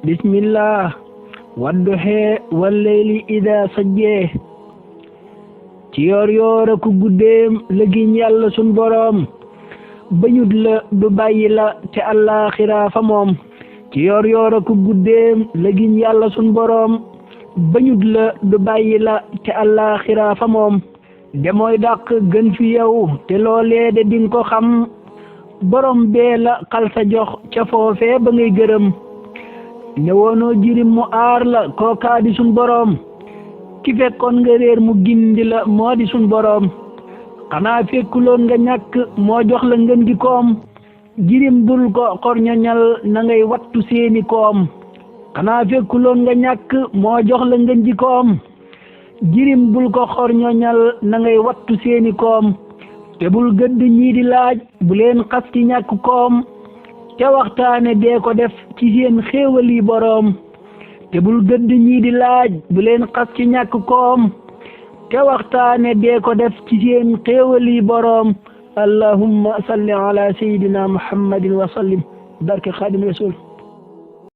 bismillah wadduhee wallayli ida sajjee ci yoor yoora ku guddeem la giñ yàlla sun boroom bañut la du bàyyi la te àllaaxira fa moom ci yoor yoora ku guddeem la giñ yàlla sun boroom bañut la du bàyyi la te àllaaxira fa moom demooy dàq gën fi yow te loolee de dinga ko xam borom bee la xalsa jox ca foofee ba ngay gërëm ne woonoo jirim mu aar la kookaa di sun boroom ki fekkoon nga réer mu gindi la moo di sun boroom xanaa fekkuloon nga ñàkk moo jox la ngën gi koom jirim bul ko xorñoñal na ngay wattu seeni koom xanaa fekkuloon nga ñàkk moo jox la ngën gi koom jirim bul ko xorñoñal na ngay wattu seeni koom te bul gëdd ñii di laaj bu leen xas ci ñàkk koom te waxtaane dee ko def ci seen xéewali boroom te bul gëdd ñii di laaj bu leen xas ci ñàkk koom te waxtaane dee ko def ci seen xéewali boroom allahumma salli ala sayyidina muhammadin wa sallim barke xaadim rasul